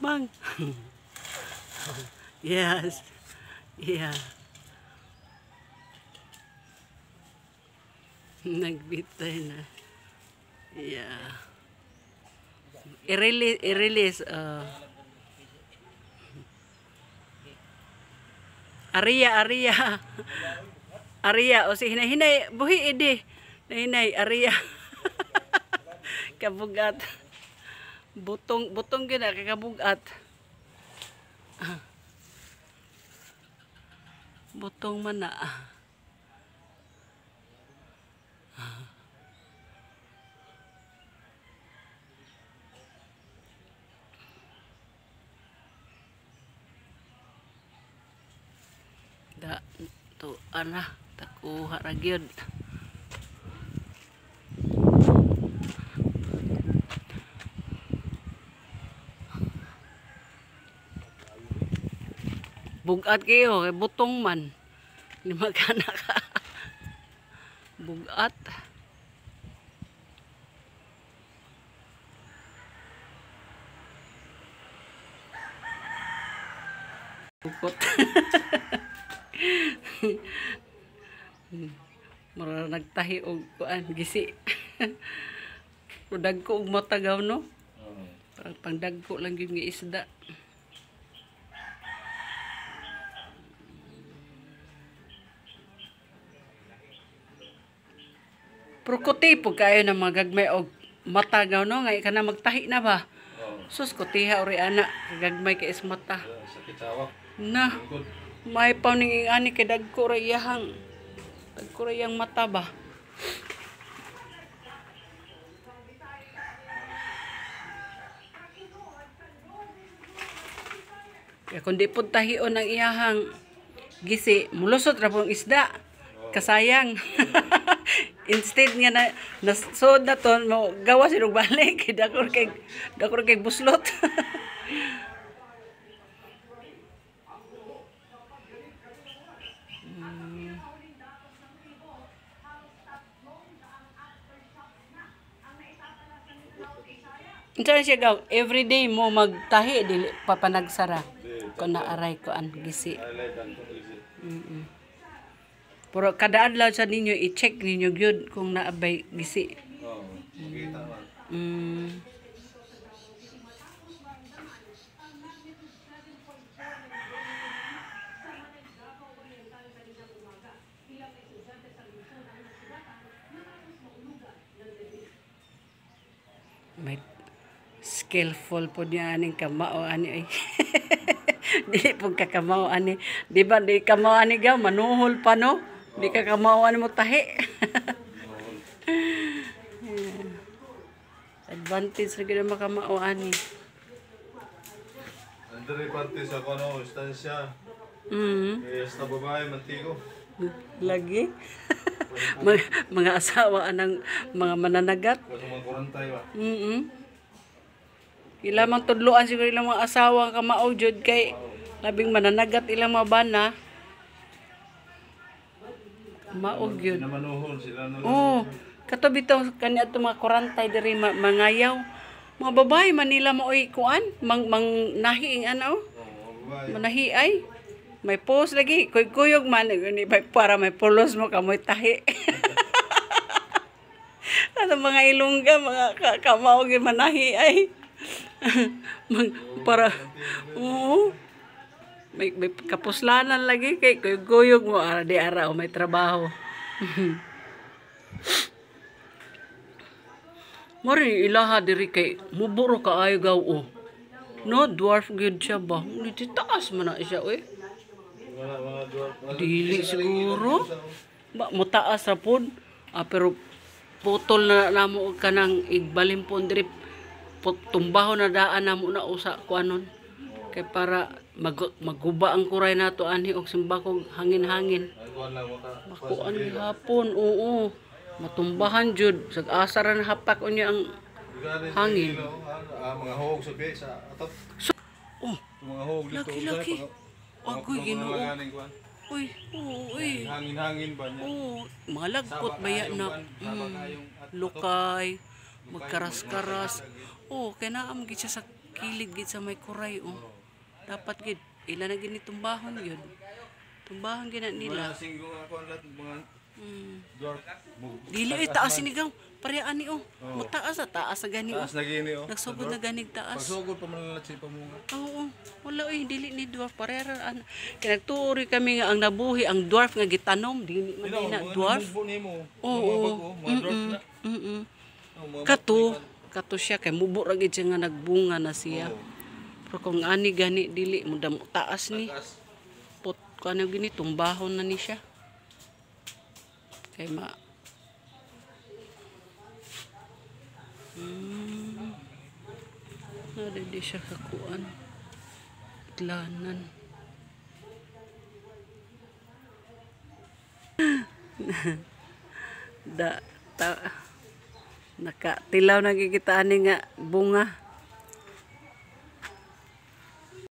Mang. Yes. Yeah. Nagbitay na. Yeah. I-release. Aria. O si hinay. Buhi edi. Hinay. Aria. Kabugat. Butong gina. Kakabugat. Butong man na. To ana takuha ra gyud. Bugat kayo kay butong man. Ni magana ka. Bugat. Bukot. Mura nagtahi og kuan gisi. Dagko og matagaw no. Parang pangdagko lang gyud nga isda. Prokote po kayo na magagmay og matagaw no ngay kana magtahi na ba. Sus kotiha ori ana gagmay kay is mata. Sakit sawak. Na. May pauning ani kay dagko ra iyang mata ba. Kaya kung di po tahion ang iyahang gisi, mulusot ra pong isda. Kasayang. Instead nga na nasod na to, gawa sinog balik. Dakor kay buslot. Unsa siya gaw? Everyday mo magtahi dili papanagsara. Kun naaray ko an gisi. Pero kada adlaw sa ninyo i-check ninyo gyud kung naabay gisi. Makita man. May skillful po niya aning kamao ani ay. Dili po kakamao ani. Di ba di kamao ani gaw manuhol pa no? Di ka kamao ani mo tahi. Advantage ra gyud makamao ani. Andre parte sa kono istansya. Esta babae mantigo. Lagi. Mga asawa anang mga mananagat. Mga kurantay ba. Ilamang tudloan siguro ilang mga asawa kamao jud kay labing mananagat ilang mga bana. Maog yun. Sila manuhol sila no. Oh, kato bitaw kani ato mga kurantay diri mangayaw. Mga babae Manila maoy kuan mang nahi ano. Babae. Manahi ay. May post lagi kuyog man ni para may pulos mo kamoy tahi. Ano mga ilongga mga kamao gyud manahi ay. Para may kapuslanan lagi kay kuyog mo ara di araw may trabaho. Mori ilaha diri kay muburo kaayo gaw o. No dwarf gyud siya ba? Ni taas man na siya oy. Mga dwarf. Dili siguro. Mutaas ra pod. Pero putol na namo og kanang igbalimpon diri tumbaho na daan namo na usa kuanon. Kay para maguba ang kuray nato ani og simbakog hangin-hangin. Makuan gihapon, oo. Matumbahan jud sag asa ra hapak unya ang hangin. Mga hog sa atop. Oh, Mga hog dito laki. Agoy Ginoo. Uy, uy. Hangin-hangin ba niya? Oh, mga lagpot baya na lukay, magkaras-karas. Oh, kay naam gid siya sa kilid gid sa may kuray oh. Dapat gid ila na gini tumbahon yun. Tumbahon gid na nila. Mga singgo ako ang lahat mga dwarf. Dili ay taas sinigaw. Pareha ani oh. Mataas sa taas sa gani oh. Taas na gini oh. Nagsugod na ganig taas. Pagsugod pa man lang si pamunga. Oo. Wala oy dili ni dwarf pareha kinagtuoy kami nga ang nabuhi ang dwarf nga gitanom dili man na dwarf. Oo. Mga dwarf na. Kato siya kay mubo ra gid siya nga nagbunga na siya. Pero kung ani gani dili mo damo taas ni. Pot kano gini tumbahon na ni siya. Kay ma di siya kakuan. Itlanan. Nakatilaw na gikitaan ni nga bunga.